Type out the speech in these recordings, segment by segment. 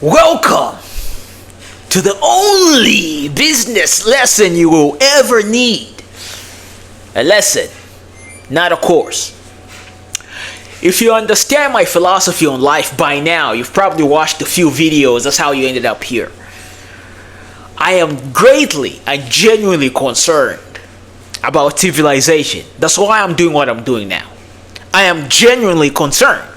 Welcome to the only business lesson you will ever need. A lesson, not a course. If you understand my philosophy on life by now, you've probably watched a few videos. That's how you ended up here. I am greatly and genuinely concerned about civilization. That's why I'm doing what I'm doing now. I am genuinely concerned.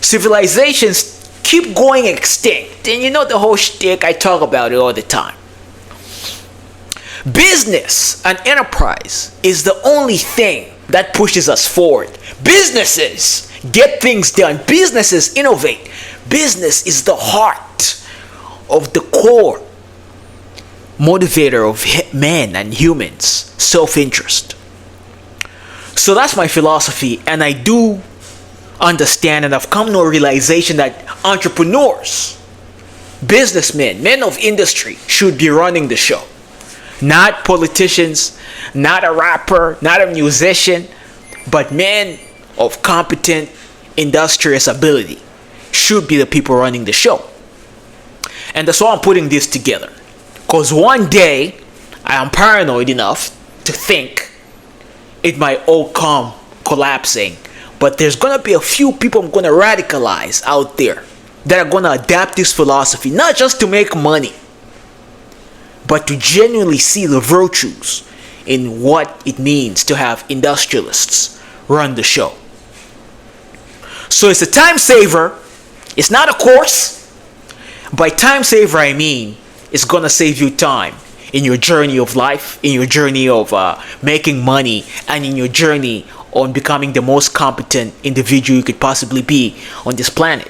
Civilizations keep going extinct, and you know the whole shtick. I talk about it all the time. Business and enterprise is the only thing that pushes us forward. Businesses get things done. Businesses innovate. Business is the heart of the core motivator of men and humans, self-interest. So that's my philosophy, and I do understand, and I've come to a realization that entrepreneurs, businessmen, men of industry should be running the show. Not politicians, not a rapper, not a musician, but men of competent, industrious ability should be the people running the show. And that's why I'm putting this together. Because one day, I am paranoid enough to think it might all come collapsing. But there's going to be a few people I'm going to radicalize out there that are going to adapt this philosophy, not just to make money, but to genuinely see the virtues in what it means to have industrialists run the show. So it's a time saver. It's not a course. By time saver, I mean it's going to save you time in your journey of life, in your journey of making money, and in your journey on becoming the most competent individual you could possibly be on this planet.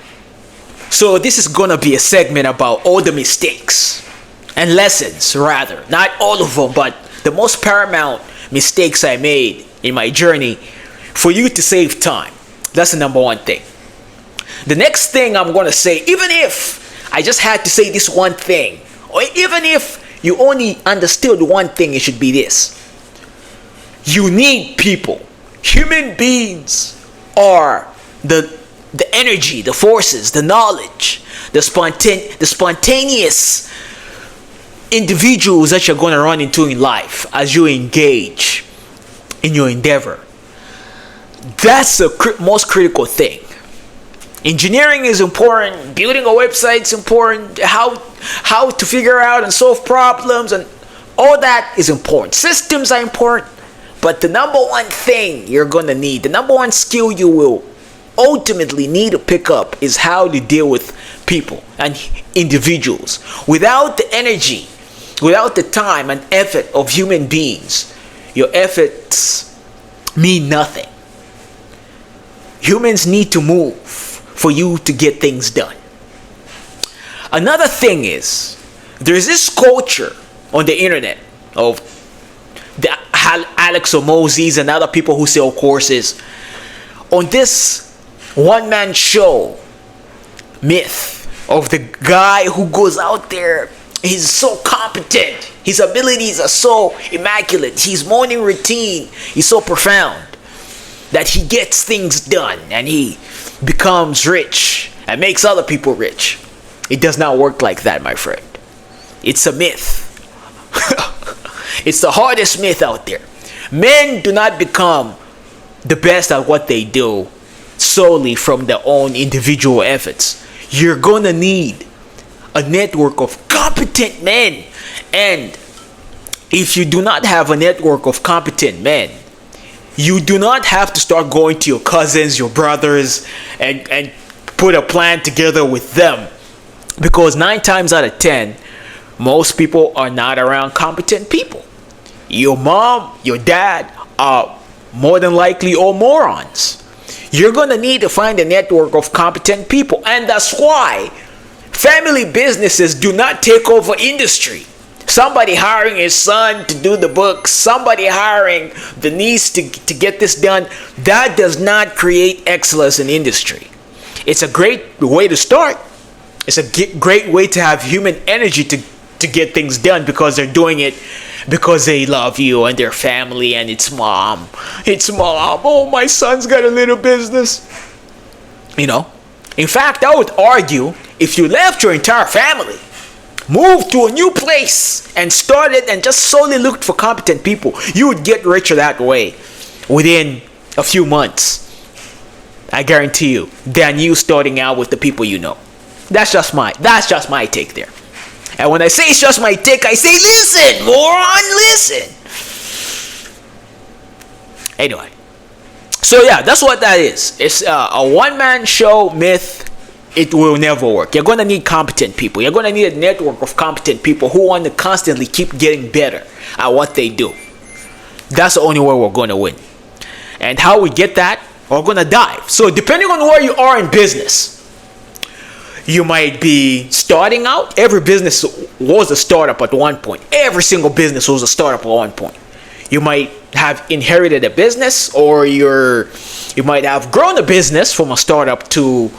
So this is going to be a segment about all the mistakes and lessons, rather. Not all of them, but the most paramount mistakes I made in my journey for you to save time. That's the number one thing. The next thing I'm going to say, even if I just had to say this one thing, or even if you only understood one thing, it should be this. You need people. Human beings are the energy, the forces, the knowledge, the spontaneous individuals that you're going to run into in life as you engage in your endeavor. That's the most critical thing. Engineering is important. Building a website is important. How to figure out and solve problems and all that is important. Systems are important. But the number one thing you're going to need, the number one skill you will ultimately need to pick up is how to deal with people and individuals. Without the energy, without the time and effort of human beings, your efforts mean nothing. Humans need to move for you to get things done. Another thing is, there's this culture on the internet of the Alex Omozis and other people who sell courses on this one-man show myth of the guy who goes out there. He's so competent. His abilities are so immaculate. His morning routine is so profound that he gets things done and he becomes rich and makes other people rich. It does not work like that, my friend. It's a myth. It's the hardest myth out there. Men do not become the best at what they do solely from their own individual efforts. You're going to need a network of competent men. And if you do not have a network of competent men, you do not have to start going to your cousins, your brothers, and put a plan together with them. Because 9 times out of 10, most people are not around competent people. Your mom, your dad are more than likely all morons. You're going to need to find a network of competent people. And that's why family businesses do not take over industry. Somebody hiring his son to do the books, somebody hiring the niece to get this done, that does not create excellence in industry. It's a great way to start. It's a great way to have human energy to get things done because they're doing it because they love you and their family, and it's mom. Oh, my son's got a little business. In fact, I would argue if you left your entire family, moved to a new place, and started and just solely looked for competent people, you would get richer that way within a few months. I guarantee you, than you starting out with the people you know. That's just my take there. And when I say it's just my take, I say listen, moron, listen. Anyway, so yeah, that's what that is. It's a one-man show myth. It will never work. You're going to need competent people. You're going to need a network of competent people who want to constantly keep getting better at what they do. That's the only way we're going to win. And how we get that, we're going to dive. So depending on where you are in business, you might be starting out. Every business was a startup at one point. Every single business was a startup at one point. You might have inherited a business, or you might have grown a business from a startup to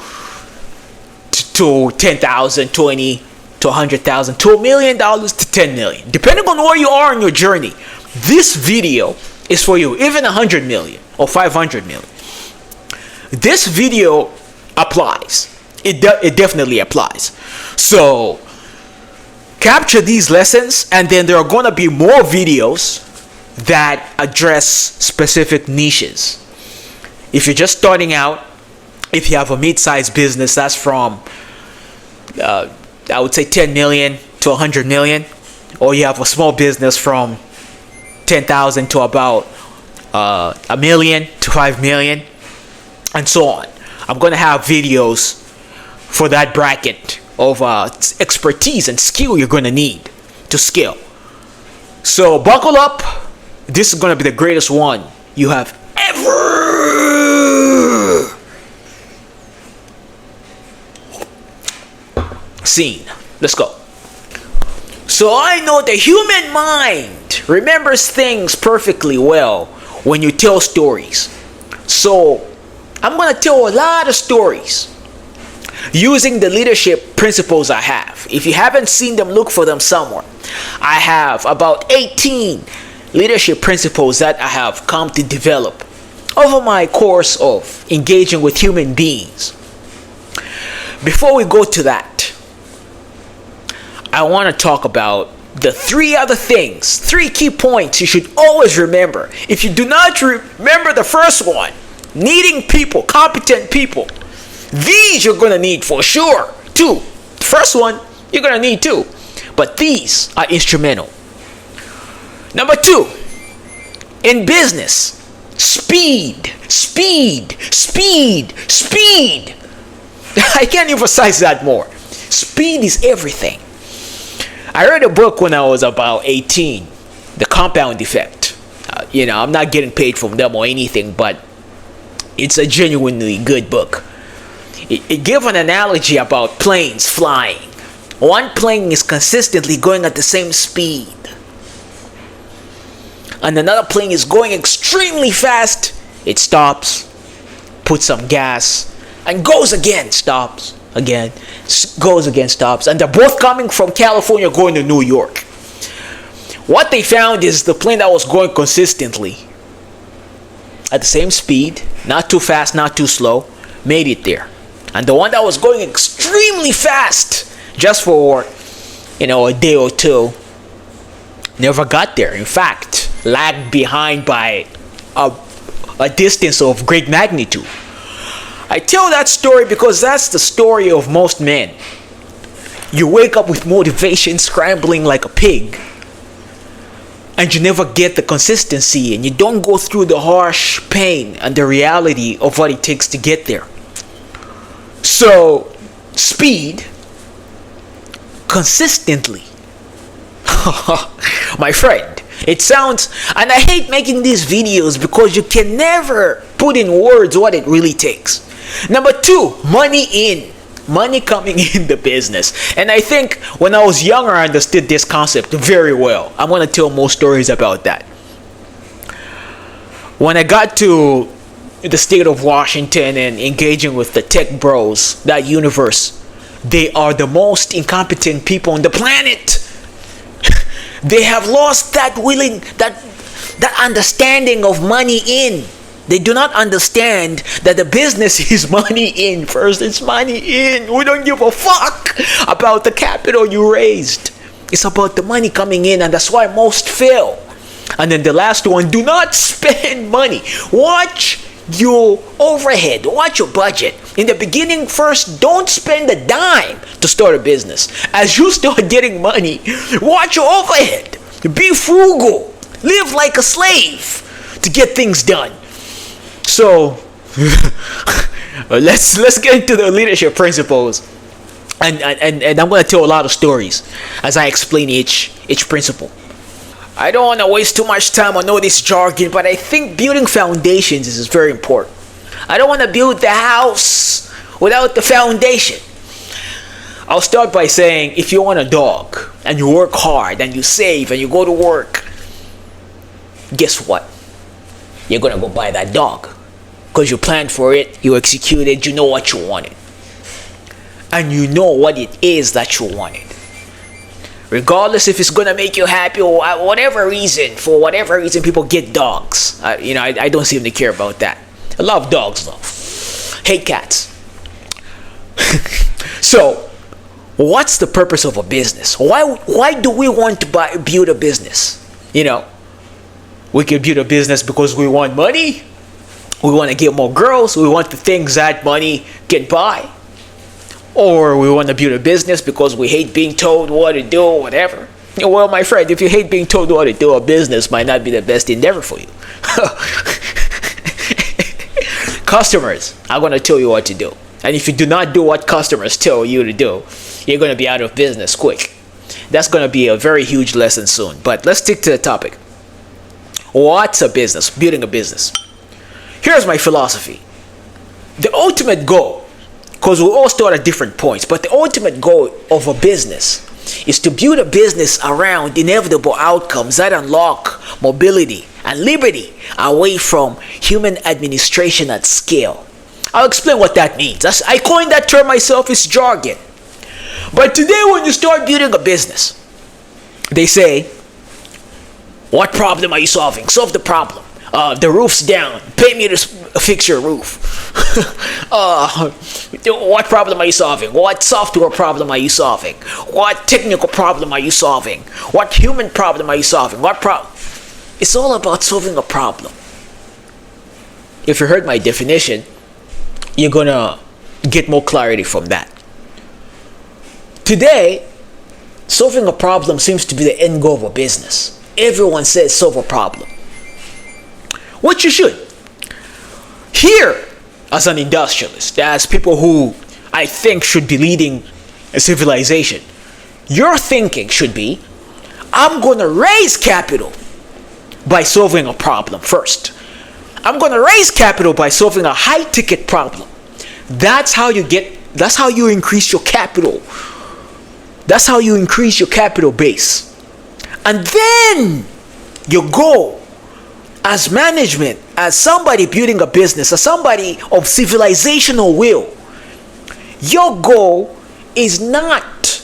10,000, 20, to 100,000, to $1 million, to 10 million. Depending on where you are in your journey, this video is for you. Even 100 million or 500 million. This video applies. It definitely applies. So capture these lessons, and then there are going to be more videos that address specific niches. If you're just starting out, if you have a mid-sized business that's from I would say 10 million to 100 million, or you have a small business from 10,000 to about a million to 5 million, and so on. I'm going to have videos for that bracket of expertise and skill you're going to need to scale. So buckle up. This is going to be the greatest one you have ever seen. Let's go. So I know the human mind remembers things perfectly well when you tell stories. So I'm going to tell a lot of stories using the leadership principles I have. If you haven't seen them, look for them somewhere. I have about 18 leadership principles that I have come to develop over my course of engaging with human beings. Before we go to that, I want to talk about the three key points you should always remember. If you do not remember the first one, needing people, competent people, these you're going to need for sure. Two. The first one, you're going to need two. But these are instrumental. Number two, in business, speed. I can't emphasize that more. Speed is everything. I read a book when I was about 18, The Compound Effect. I'm not getting paid from them or anything, but it's a genuinely good book. It gave an analogy about planes flying. One plane is consistently going at the same speed, and another plane is going extremely fast. It stops, puts some gas, and goes again, stops, again, goes again, stops. And they're both coming from California going to New York. What they found is the plane that was going consistently at the same speed, not too fast, not too slow, made it there. And the one that was going extremely fast, just for a day or two, never got there. In fact, lagged behind by a distance of great magnitude. I tell that story because that's the story of most men. You wake up with motivation, scrambling like a pig, and you never get the consistency, and you don't go through the harsh pain and the reality of what it takes to get there. So, speed, consistently. My friend, it sounds, and I hate making these videos because you can never put in words what it really takes. Number two, money coming in the business. And I think when I was younger, I understood this concept very well. I'm going to tell more stories about that. When I got to the state of Washington and engaging with the tech bros, that universe, they are the most incompetent people on the planet. They have lost that understanding of money in. They do not understand that the business is money in first. It's money in. We don't give a fuck about the capital you raised. It's about the money coming in, and that's why most fail. And then the last one, do not spend money. Watch your overhead. Watch your budget. In the beginning, first, don't spend a dime to start a business. As you start getting money, watch your overhead. Be frugal. Live like a slave to get things done. So let's get into the leadership principles, and I'm going to tell a lot of stories as I explain each principle. I don't want to waste too much time on all this jargon, but I think building foundations is very important. I don't want to build the house without the foundation. I'll start by saying, if you want a dog and you work hard and you save and you go to work, guess what? You're going to go buy that dog. Because you planned for it, you executed, you know what you wanted. And you know what it is that you wanted. Regardless if it's going to make you happy or whatever reason, for whatever reason people get dogs. I don't seem to care about that. I love dogs though. Hate cats. So, what's the purpose of a business? Why do we want to build a business? We can build a business because we want money. We want to get more girls. We want the things that money can buy. Or we want to build a business because we hate being told what to do or whatever. Well, my friend, if you hate being told what to do, a business might not be the best endeavor for you. Customers are going to tell you what to do. And if you do not do what customers tell you to do, you're going to be out of business quick. That's going to be a very huge lesson soon. But let's stick to the topic. What's a business? Building a business. Here's my philosophy. The ultimate goal, because we all start at different points, but the ultimate goal of a business is to build a business around inevitable outcomes that unlock mobility and liberty away from human administration at scale. I'll explain what that means. I coined that term myself, it's jargon. But today when you start building a business, they say, what problem are you solving? Solve the problem. The roof's down. Pay me to fix your roof. What problem are you solving? What software problem are you solving? What technical problem are you solving? What human problem are you solving? It's all about solving a problem. If you heard my definition, you're gonna get more clarity from that. Today, solving a problem seems to be the end goal of a business. Everyone says solve a problem. Which you should. Here, as an industrialist, as people who I think should be leading a civilization, your thinking should be, I'm going to raise capital by solving a problem first. I'm going to raise capital by solving a high-ticket problem. That's how you increase your capital. That's how you increase your capital base. And then your goal as management, as somebody building a business, as somebody of civilizational will, your goal is not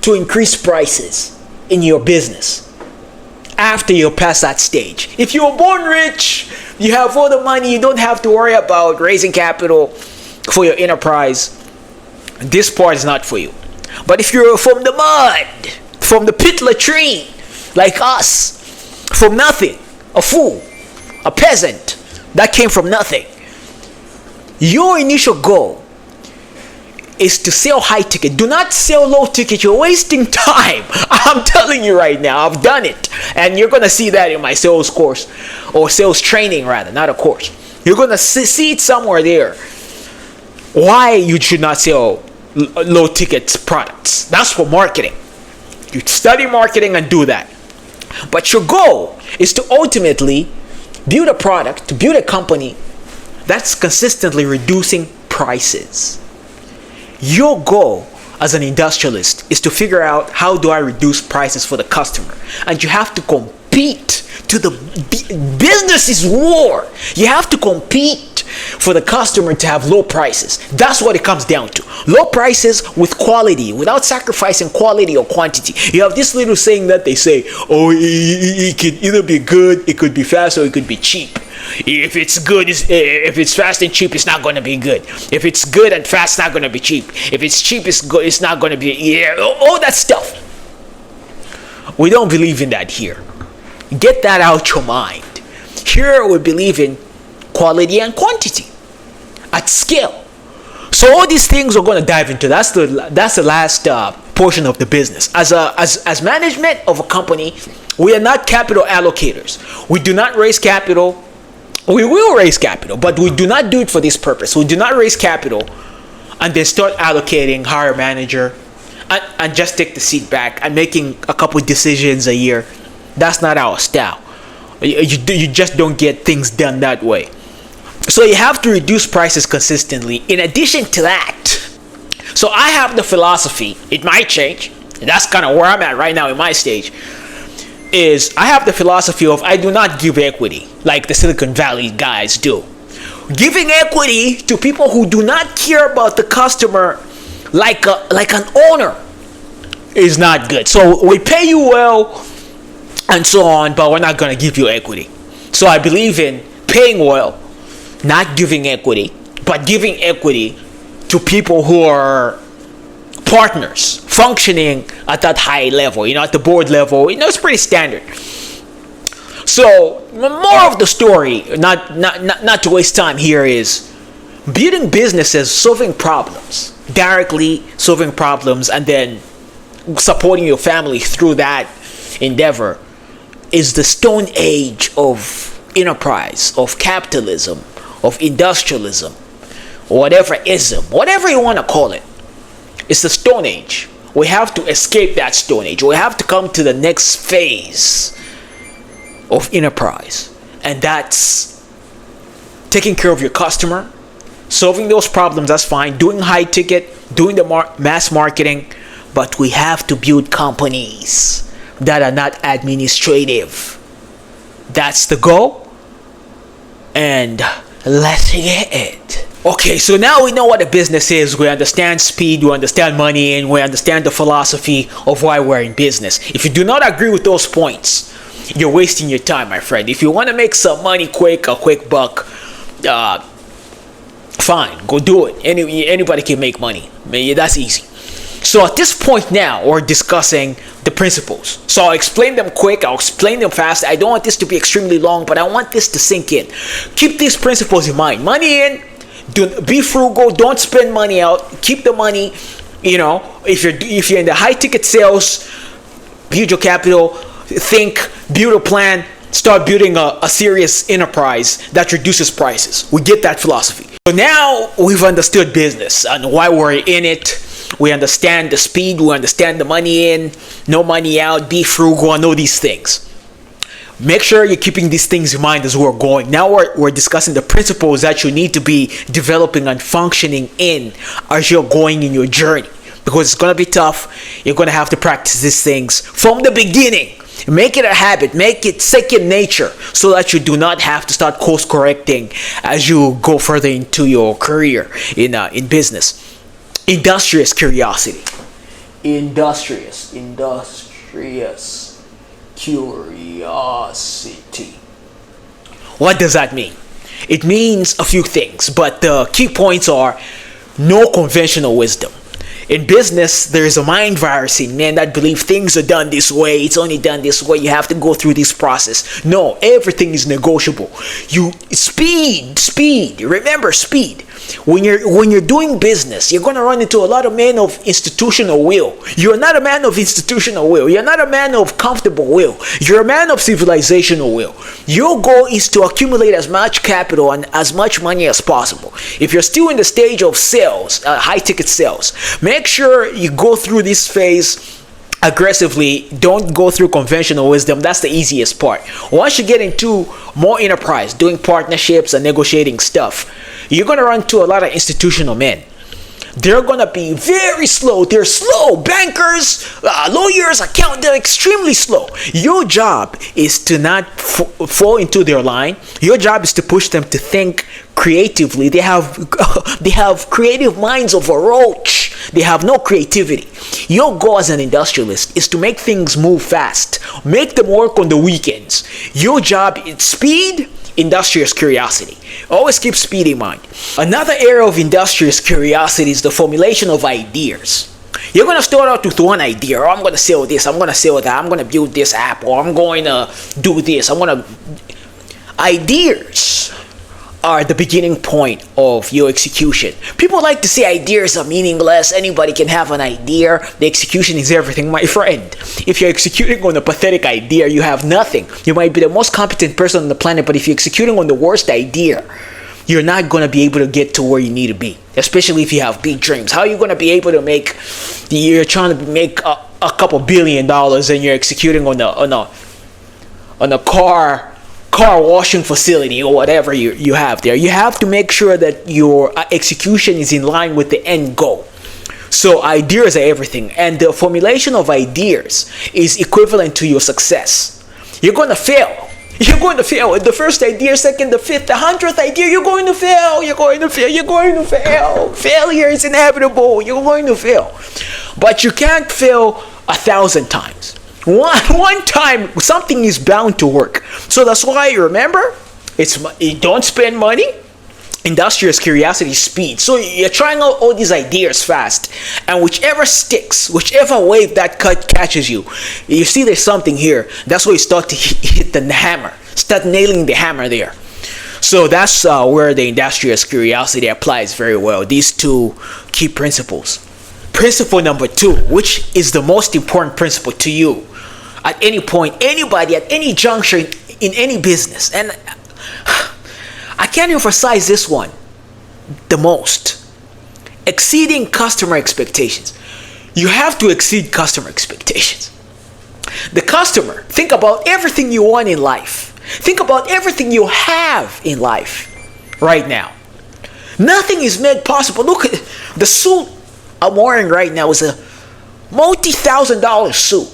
to increase prices in your business after you're past that stage. If you were born rich, you have all the money, you don't have to worry about raising capital for your enterprise, this part is not for you. But if you're from the mud, from the pit latrine, like us, from nothing, a fool, a peasant that came from nothing, your initial goal is to sell high ticket. Do not sell low ticket. You're wasting time. I'm telling you right now, I've done it. And you're going to see that in my sales course, or sales training rather, not a course. You're going to see it somewhere there. Why you should not sell low ticket products. That's for marketing. You study marketing and do that. But your goal is to ultimately build a product, to build a company that's consistently reducing prices. Your goal as an industrialist is to figure out, how do I reduce prices for the customer? And you have to compete to the business is war. You have to compete for the customer to have low prices. That's what it comes down to. Low prices with quality, without sacrificing quality or quantity. You have this little saying that they say, oh, it could either be good, it could be fast, or it could be cheap. If it's good, if it's fast and cheap, it's not going to be good. If it's good and fast, it's not going to be cheap. If it's cheap, it's good, it's not going to be, all that stuff. We don't believe in that here. Get that out your mind. Here we believe in quality and quantity at scale. So all these things we're going to dive into. That's the last portion of the business. As management of a company, we are not capital allocators. We do not raise capital. We will raise capital, but we do not do it for this purpose. We do not raise capital and then start allocating, hire a manager, and just take the seat back and making a couple decisions a year. That's not our style. You just don't get things done that way. So you have to reduce prices consistently. In addition to that, so I have the philosophy, it might change, and that's kind of where I'm at right now in my stage, is I have the philosophy of I do not give equity like the Silicon Valley guys do. Giving equity to people who do not care about the customer like an owner is not good. So we pay you well and so on, but we're not going to give you equity. So I believe in paying well, not giving equity, but giving equity to people who are partners functioning at that high level, at the board level. It's pretty standard. So more of the story, not to waste time here, is building businesses, solving problems, directly solving problems, and then supporting your family through that endeavor is the stone age of enterprise, of capitalism, of industrialism, whatever you want to call it. It's the stone age. We have to escape that stone age. We have to come to the next phase of enterprise, and that's taking care of your customer, solving those problems. That's fine, doing high ticket, doing the mass marketing, but we have to build companies that are not administrative. That's the goal, and let's get it. Okay, so now we know what a business is. We understand speed, we understand money, and we understand the philosophy of why we're in business. If you do not agree with those points, you're wasting your time, my friend. If you want to make some money quick, a quick buck, fine, go do it. Anybody can make money. That's easy. So at this point now, we're discussing the principles. So I'll explain them quick, I'll explain them fast. I don't want this to be extremely long, but I want this to sink in. Keep these principles in mind. Money in, be frugal, don't spend money out, keep the money. If you're in the high ticket sales, build your capital, build a plan, start building a serious enterprise that reduces prices. We get that philosophy. So now we've understood business and why we're in it. We understand the speed, we understand the money in, no money out, be frugal, and all these things. Make sure you're keeping these things in mind as we're going. Now we're discussing the principles that you need to be developing and functioning in as you're going in your journey. Because it's going to be tough. You're going to have to practice these things from the beginning. Make it a habit. Make it second nature so that you do not have to start course correcting as you go further into your career in business. Industrious curiosity. Industrious curiosity. What does that mean? It means a few things, but the key points are no conventional wisdom. In business, there is a mind virus in men that believe things are done this way. It's only done this way. You have to go through this process. No, everything is negotiable. Speed. Remember speed. When you're doing business, you're going to run into a lot of men of institutional will. You're not a man of institutional will. You're not a man of comfortable will. You're a man of civilizational will. Your goal is to accumulate as much capital and as much money as possible. If you're still in the stage of sales, high ticket sales, make sure you go through this phase aggressively. Don't go through conventional wisdom. That's the easiest part. Once you get into more enterprise, doing partnerships and negotiating stuff, you're going to run into a lot of institutional men. they're gonna be very slow. They're slow. Bankers, lawyers, accountants, they're extremely slow. Your job is to not fall into their line. Your job is to push them to think creatively. They have they have creative minds of a roach. They have no creativity. Your goal as an industrialist is to make things move fast. Make them work on the weekends. Your job is speed, industrious curiosity. Always keep speed in mind. Another area of industrious curiosity is the formulation of ideas. You're going to start out with one idea. Oh, I'm going to sell this. I'm going to sell that. I'm going to build this app. Or I'm going to do this. Ideas are the beginning point of your execution. People like to say ideas are meaningless. Anybody can have an idea. The execution is everything, my friend. If you're executing on a pathetic idea, you have nothing. You might be the most competent person on the planet, but if you're executing on the worst idea, you're not going to be able to get to where you need to be, especially if you have big dreams. How are you going to be able to you're trying to make a couple $1 billion and you're executing on a car washing facility or whatever you have there? You have to make sure that your execution is in line with the end goal. So ideas are everything, and the formulation of ideas is equivalent to your success. You're going to fail. You're going to fail. The first idea, second, the fifth, the 100th idea, you're going to fail. You're going to fail. You're going to fail. Failure is inevitable. You're going to fail. But you can't fail 1,000 times. One time, something is bound to work. So that's why, remember, don't spend money. Industrious curiosity, speed. So you're trying out all these ideas fast, and whichever sticks, whichever wave that catches you see there's something here. That's where you start to hit the hammer, start nailing the hammer there. So that's where the industrious curiosity applies very well. These two key principles. Principle number 2, which is the most important principle to you at any point, anybody at any juncture in any business, and I can't emphasize this one the most. Exceeding customer expectations. You have to exceed customer expectations. The customer, think about everything you want in life. Think about everything you have in life right now. Nothing is made possible. Look at the suit I'm wearing right now is a multi-$1,000 suit.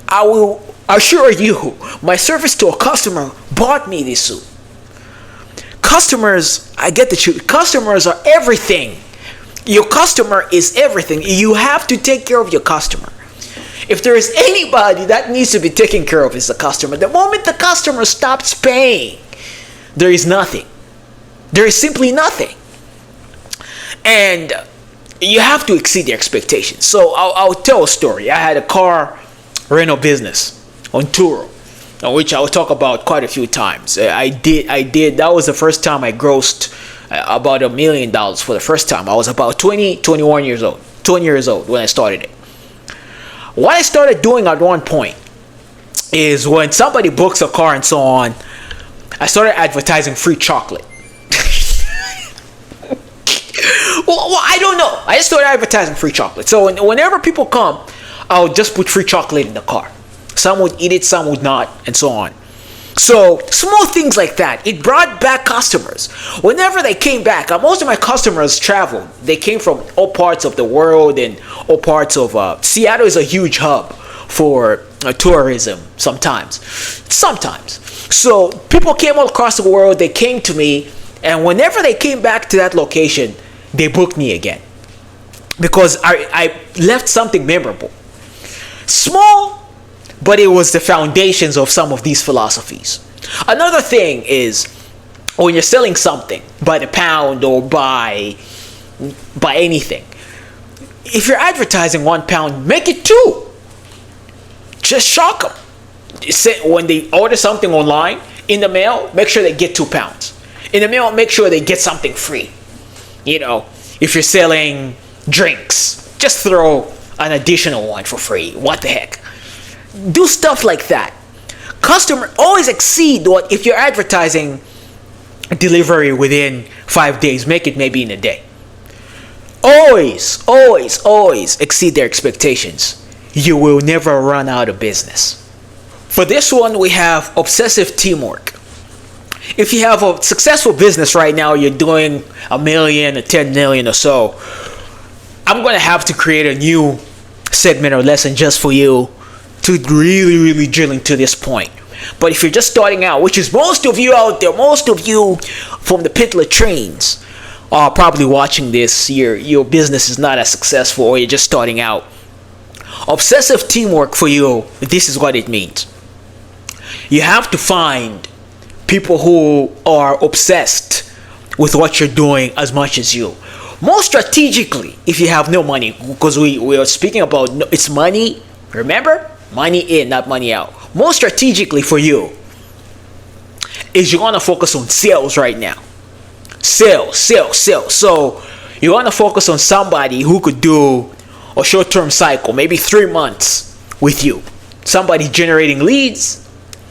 I will assure you, my service to a customer bought me this suit. Customers, I get the truth. Customers are everything. Your customer is everything. You have to take care of your customer. If there is anybody that needs to be taken care of, it's the customer. The moment the customer stops paying, there is nothing. There is simply nothing. And you have to exceed the expectations. So I'll tell a story. I had a car rental business on Turo, which I'll talk about quite a few times. I did. That was the first time I grossed about $1 million for the first time. I was about 21 years old when I started it. What I started doing at one point is when somebody books a car and so on, I started advertising free chocolate. Well, I don't know. I just started advertising free chocolate. So whenever people come, I'll just put free chocolate in the car. Some would eat it, some would not, and so on. So small things like that, it brought back customers. Whenever they came back, most of my customers traveled. They came from all parts of the world and all parts of Seattle is a huge hub for tourism sometimes. So people came all across the world, they came to me, and whenever they came back to that location, they booked me again. Because I left something memorable. Small, but it was the foundations of some of these philosophies. Another thing is when you're selling something by the pound or by anything, if you're advertising £1, make it 2. Just shock them. When they order something online, in the mail, make sure they get £2. In the mail, make sure they get something free. If you're selling drinks, just throw an additional one for free. What the heck? Do stuff like that. Customer, always exceed what, if you're advertising delivery within 5 days, make it maybe in a day. Always exceed their expectations. You will never run out of business. For this one, we have obsessive teamwork. If you have a successful business right now, you're doing $1 million or 10 million or so, I'm going to have to create a new segment or lesson just for you to really drill into this point. But if you're just starting out, which is most of you out there, most of you from the pit latrines are probably watching this, your business is not as successful, or you're just starting out. Obsessive teamwork for you, this is what it means. You have to find people who are obsessed with what you're doing as much as you. Most strategically, if you have no money, because we are speaking about it's money, remember? Money in, not money out. Most strategically for you is you're going to focus on sales right now. Sales. So you're going to focus on somebody who could do a short-term cycle, maybe 3 months with you. Somebody generating leads,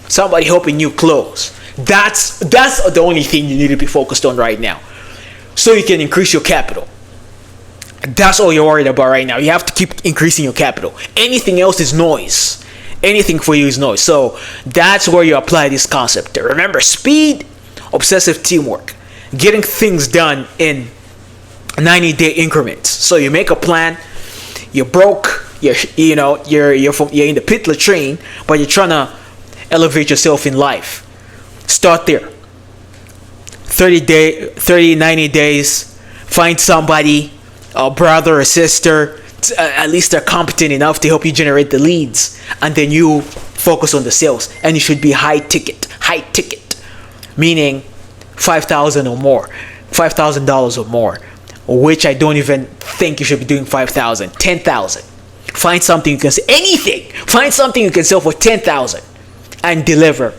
somebody helping you close. That's the only thing you need to be focused on right now, so you can increase your capital. That's all you're worried about right now. You have to keep increasing your capital. Anything else is noise. Anything for you is noise. So that's where you apply this concept. Remember, speed, obsessive teamwork, getting things done in 90-day increments. So you make a plan. You're broke. You're in the pit latrine, but you're trying to elevate yourself in life. Start there. 90 days. Find somebody, a brother or sister, at least they're competent enough to help you generate the leads, and then you focus on the sales. And you should be high ticket, meaning $5,000 or more, $5,000 or more, which I don't even think you should be doing 5,000, 10,000. Find something you can sell, anything. Find something you can sell for 10,000 and deliver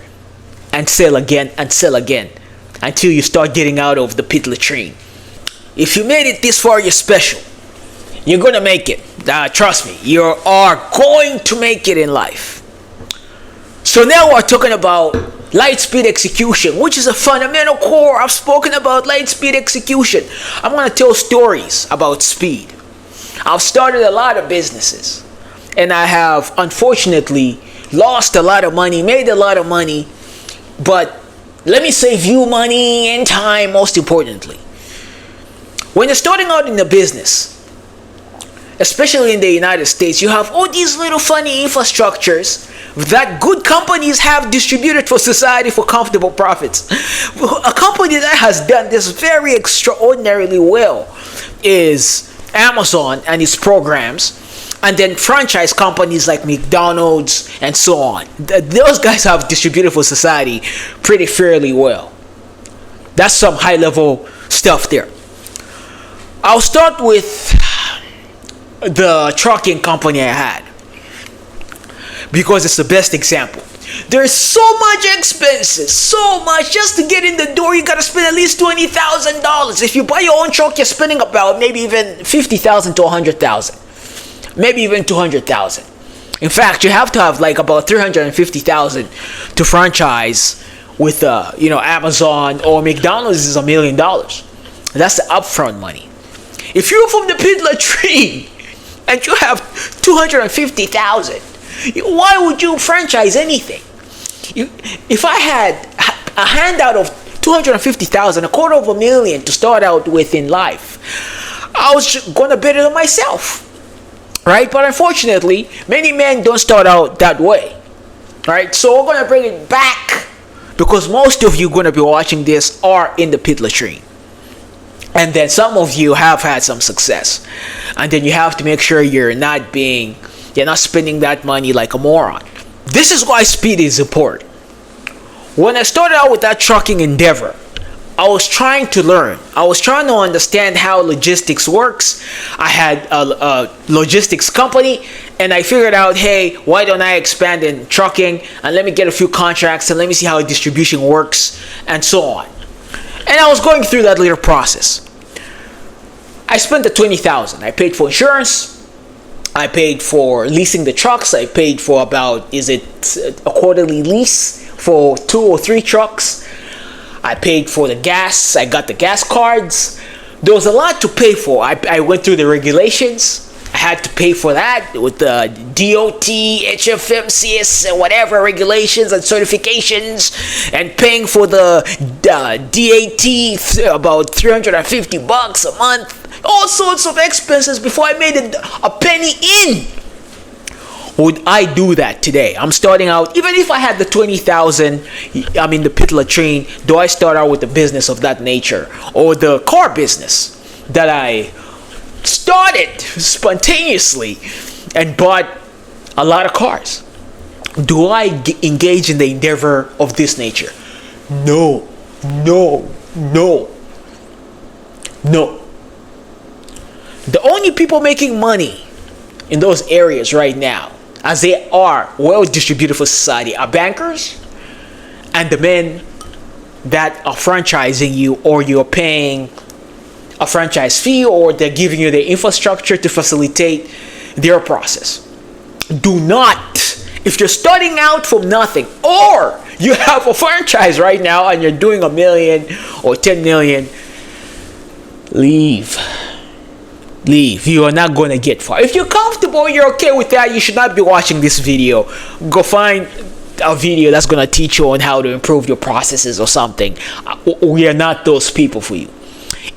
and sell again until you start getting out of the pit latrine. If you made it this far, you're special. You're going to make it. Trust me, you are going to make it in life. So now we're talking about light speed execution, which is a fundamental core. I've spoken about light speed execution. I'm going to tell stories about speed. I've started a lot of businesses, and I have unfortunately lost a lot of money, made a lot of money, but let me save you money and time, most importantly. When you're starting out in the business, especially in the United States, you have all these little funny infrastructures that good companies have distributed for society for comfortable profits. A company that has done this very extraordinarily well is Amazon and its programs, and then franchise companies like McDonald's and so on. Those guys have distributed for society pretty fairly well. That's some high-level stuff there. I'll start with the trucking company I had, because it's the best example. There's so much expenses, so much just to get in the door. You gotta spend at least $20,000. If you buy your own truck, you're spending about maybe even $50,000 to $100,000, maybe even $200,000. In fact, you have to have like about $350,000 to franchise with Amazon or McDonald's is $1 million. That's the upfront money. If you're from the pit latrine and you have $250,000, why would you franchise anything? If I had a handout of $250,000, $250,000 to start out with in life, I was gonna bet it on myself, right? But unfortunately, many men don't start out that way, right? So we're gonna bring it back, because most of you gonna be watching this are in the pit latrine. And then some of you have had some success. And then you have to make sure you're not spending that money like a moron. This is why speed is important. When I started out with that trucking endeavor, I was trying to learn. I was trying to understand how logistics works. I had a logistics company, and I figured out, hey, why don't I expand in trucking, and let me get a few contracts, and let me see how distribution works, and so on. And I was going through that little process. I spent the $20,000. I paid for insurance. I paid for leasing the trucks. I paid for about, a quarterly lease for 2 or 3 trucks. I paid for the gas. I got the gas cards. There was a lot to pay for. I went through the regulations. I had to pay for that with the DOT, HFMCS, and whatever regulations and certifications, and paying for the DAT about $350 a month. all sorts of expenses before I made a penny in. Would I do that today? I'm starting out, even if I had the 20,000, I'm in the pit latrine, do I start out with a business of that nature? Or the car business that I started spontaneously and bought a lot of cars? Do I engage in the endeavor of this nature? No, no, no, no. The only people making money in those areas right now, as they are well distributed for society, are bankers and the men that are franchising you, or you're paying a franchise fee, or they're giving you the infrastructure to facilitate their process. Do not, if you're starting out from nothing, or you have a franchise right now and you're doing $1 million or 10 million, leave. You are not going to get far. If you're comfortable, you're okay with that, you should not be watching this video. Go find a video that's going to teach you on how to improve your processes or something. We are not those people for you.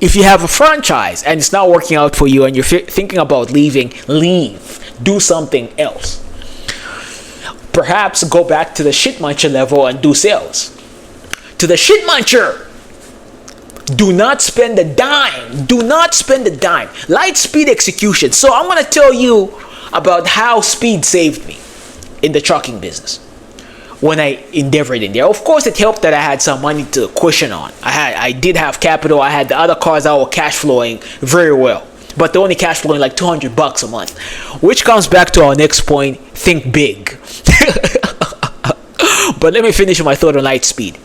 If you have a franchise and it's not working out for you and you're thinking about leaving, leave. Do something else. Perhaps go back to the shit muncher level and do sales. To the shit muncher, do not spend a dime. Do not spend a dime. Light speed execution. So I'm going to tell you about how speed saved me in the trucking business when I endeavored in there. Of course, it helped that I had some money to cushion on. I did have capital. I had the other cars that were cash flowing very well, but they're only cash flowing like $200 a month, which comes back to our next point: think big. But let me finish my thought on light speed.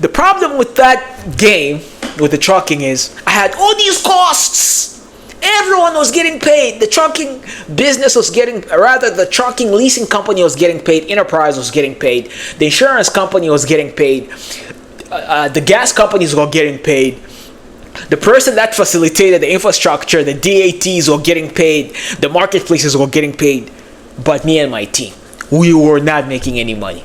The problem with that game, with the trucking, is I had all these costs. Everyone was getting paid. The trucking business was getting, rather the trucking leasing company was getting paid. Enterprise was getting paid. The insurance company was getting paid. The gas companies were getting paid. The person that facilitated the infrastructure, the DATs, were getting paid. The marketplaces were getting paid. But me and my team, we were not making any money.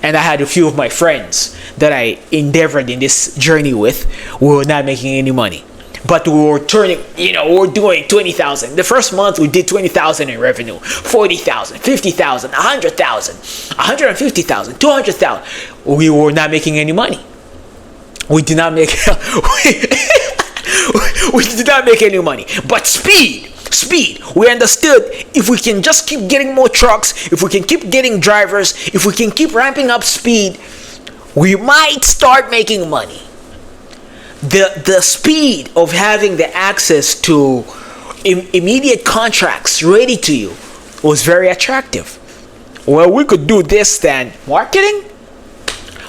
And I had a few of my friends that I endeavored in this journey with. We were not making any money, but we were turning, we were doing 20,000. The first month we did 20,000 in revenue, 40,000, 50,000, 100,000, 150,000, 200,000. We were not making any money. We did not make we did not make any money. But speed, we understood if we can just keep getting more trucks, if we can keep getting drivers, if we can keep ramping up speed, we might start making money. The speed of having the access to immediate contracts ready to you was very attractive. Well, we could do this then.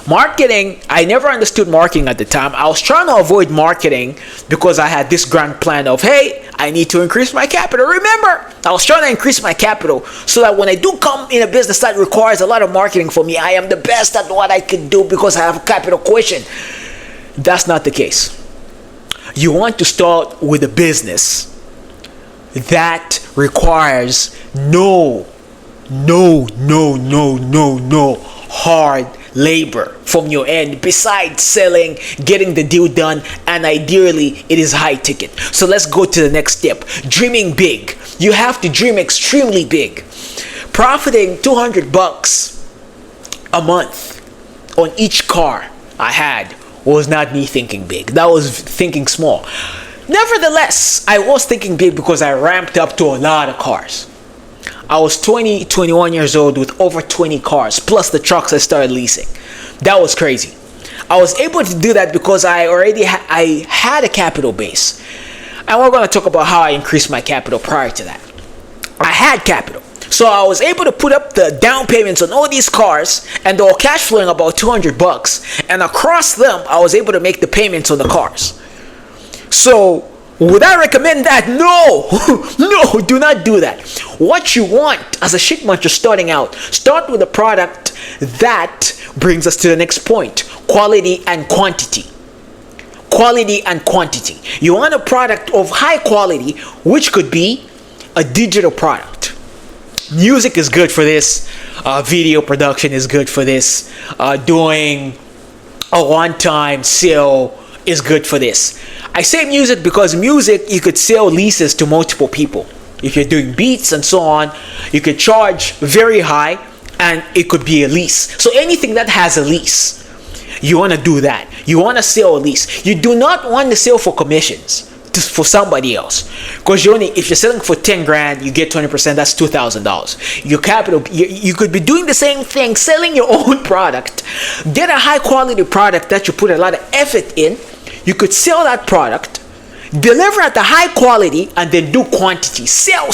Marketing, I never understood marketing at the time. I was trying to avoid marketing because I had this grand plan of, hey, I need to increase my capital. Remember, I was trying to increase my capital so that when I do come in a business that requires a lot of marketing for me, I am the best at what I could do because I have a capital cushion. That's not the case. You want to start with a business that requires no hard labor from your end besides selling, getting the deal done, and ideally it is high ticket. So let's go to the next step. Dreaming big. You have to dream extremely big. Profiting $200 a month on each car I had was not me thinking big. That was thinking small. Nevertheless, I was thinking big because I ramped up to a lot of cars. I was 21 years old with over 20 cars, plus the trucks I started leasing. That was crazy. I was able to do that because I had a capital base. And we're going to talk about how I increased my capital prior to that. I had capital. So I was able to put up the down payments on all these cars, and they were cash flowing about $200. And across them, I was able to make the payments on the cars. So would I recommend that? No. No, do not do that. What you want as a shit muncher starting out, start with a product that brings us to the next point: quality and quantity. Quality and quantity. You want a product of high quality, which could be a digital product. Music is good for this. Video production is good for this. Doing a one-time sale is good for this. I say music because music, you could sell leases to multiple people. If you're doing beats and so on, you could charge very high and it could be a lease. So anything that has a lease, you want to do that. You want to sell a lease. You do not want to sell for commissions for somebody else, because if you're selling for 10 grand, you get 20%. That's $2,000. Your capital, you could be doing the same thing, selling your own product. Get a high quality product that you put a lot of effort in. You could sell that product, deliver at the high quality, and then do quantity. Sell.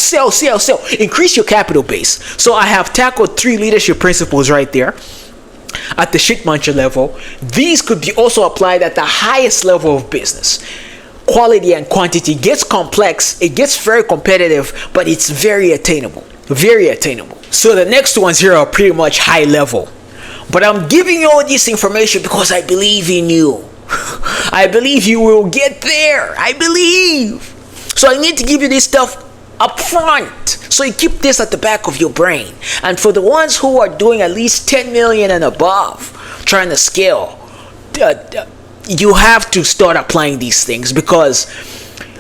Increase your capital base. So I have tackled 3 leadership principles right there at the shit muncher level. These could be also applied at the highest level of business. Quality and quantity gets complex, it gets very competitive, but it's very attainable. Very attainable. So the next ones here are pretty much high level. But I'm giving you all this information because I believe in you. I believe you will get there. I believe. So I need to give you this stuff up front. So you keep this at the back of your brain. And for the ones who are doing at least 10 million and above, trying to scale, you have to start applying these things, because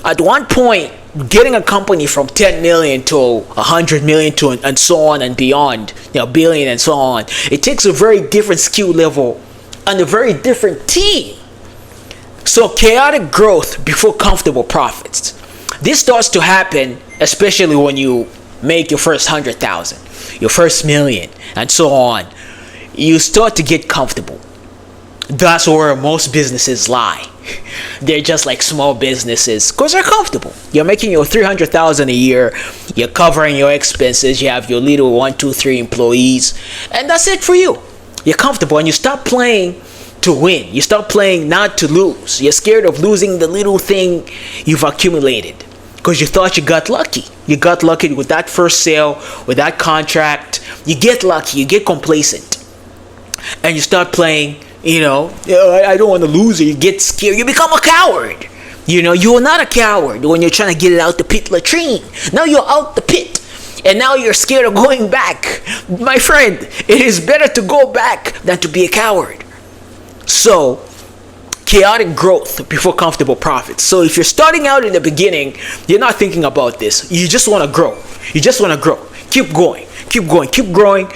at one point, getting a company from 10 million to 100 million to and so on and beyond, billion and so on, it takes a very different skill level and a very different team. So chaotic growth before comfortable profits. This starts to happen especially when you make your first 100,000, your first million, and so on. You start to get comfortable. That's where most businesses lie. They're just like small businesses because they're comfortable. You're making your 300,000 a year. You're covering your expenses. You have your little 1, 2, 3 employees, and that's it for you. You're comfortable, and you stop playing to win. You start playing not to lose. You're scared of losing the little thing you've accumulated because you thought you got lucky. You got lucky with that first sale, with that contract. You get lucky. You get complacent, and you start playing. I don't want to lose it. You get scared. You become a coward. You are not a coward when you're trying to get it out the pit latrine. Now you're out the pit, and now you're scared of going back. My friend, it is better to go back than to be a coward. So, chaotic growth before comfortable profits. So if you're starting out in the beginning, you're not thinking about this. You just want to grow. You just want to grow. Keep going. Keep going. Keep growing.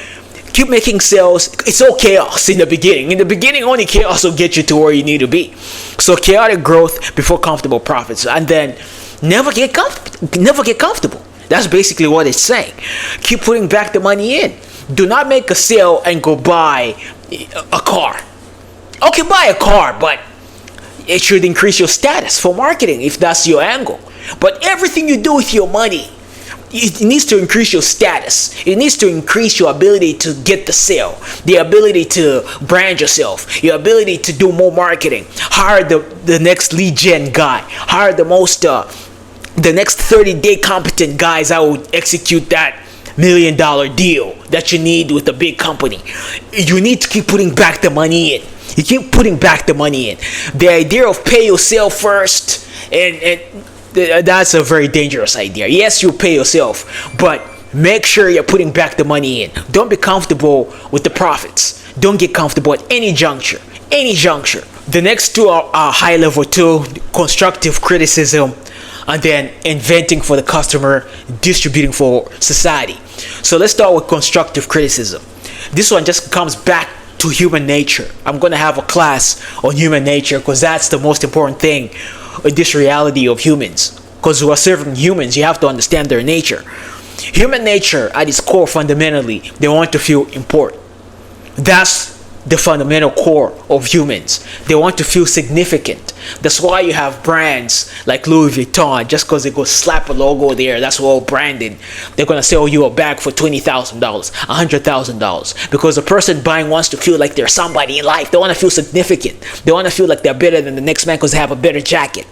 Keep making sales. It's all chaos in the beginning. In the beginning, only chaos will get you to where you need to be. So chaotic growth before comfortable profits. And then never get comfortable. That's basically what it's saying. Keep putting back the money in. Do not make a sale and go buy a car. Okay, buy a car, but it should increase your status for marketing if that's your angle. But everything you do with your money, it needs to increase your status. It needs to increase your ability to get the sale, the ability to brand yourself, your ability to do more marketing. Hire the next lead gen guy. Hire the next 30-day competent guys that will execute that $1 million deal that you need with a big company. You need to keep putting back the money in. You keep putting back the money in. The idea of pay yourself first, and that's a very dangerous idea. Yes, you pay yourself, but make sure you're putting back the money in. Don't be comfortable with the profits. Don't get comfortable at any juncture. Any juncture. The next two are high level 2, constructive criticism, and then inventing for the customer, distributing for society. So let's start with constructive criticism. This one just comes back to human nature. I'm going to have a class on human nature because that's the most important thing in this reality of humans. Because we're serving humans, you have to understand their nature. Human nature at its core, fundamentally, they want to feel important. That's the fundamental core of humans. They want to feel significant. That's why you have brands like Louis Vuitton. Just because they go slap a logo there, that's all branded. They're going to sell you a bag for $20,000, $100,000. Because the person buying wants to feel like they're somebody in life. They want to feel significant. They want to feel like they're better than the next man because they have a better jacket.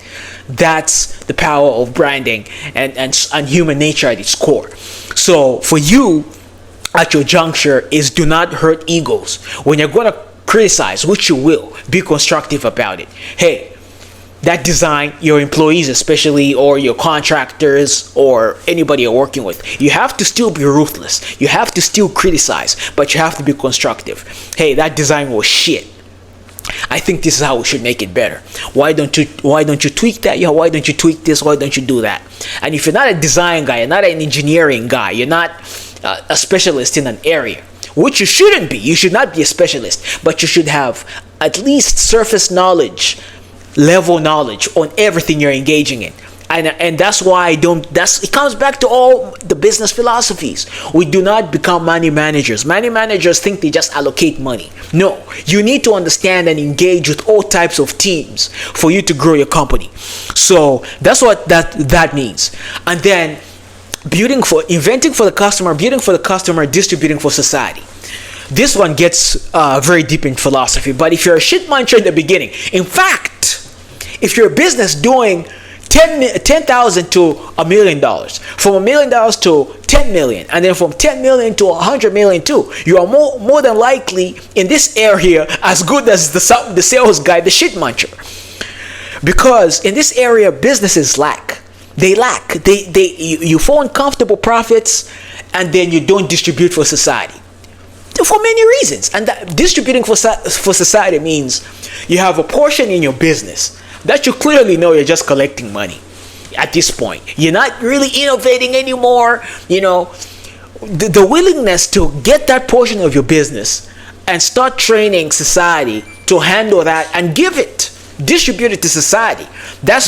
That's the power of branding and human nature at its core. So for you, at your juncture, is do not hurt egos. When you're going to criticize, which you will, be constructive about it. Hey, that design, your employees especially, or your contractors, or anybody you're working with, you have to still be ruthless. You have to still criticize, but you have to be constructive. Hey, that design was shit. I think this is how we should make it better. Why don't you tweak that? Why don't you tweak this? Why don't you do that? And if you're not a design guy, you're not an engineering guy, you're not a specialist in an area, which you shouldn't be. You should not be a specialist, but you should have at least surface knowledge, level knowledge on everything you're engaging in. And that's why it comes back to all the business philosophies. We do not become money managers. Money managers think they just allocate money. No, you need to understand and engage with all types of teams for you to grow your company. So that's what that means. And then inventing for the customer, building for the customer, distributing for society. This one gets very deep in philosophy. But if you're a shit muncher in the beginning, in fact, if you're a business doing $10,000 to $1 million, from $1 million to 10 million, and then from 10 million to 100 million too, you are more than likely in this area as good as the sales guy, the shit muncher. Because in this area, businesses lack. You fall in comfortable profits, and then you don't distribute for society for many reasons. And that distributing for society means you have a portion in your business that you clearly know you're just collecting money at this point. You're not really innovating anymore. The willingness to get that portion of your business and start training society to handle that and distribute it to society. That's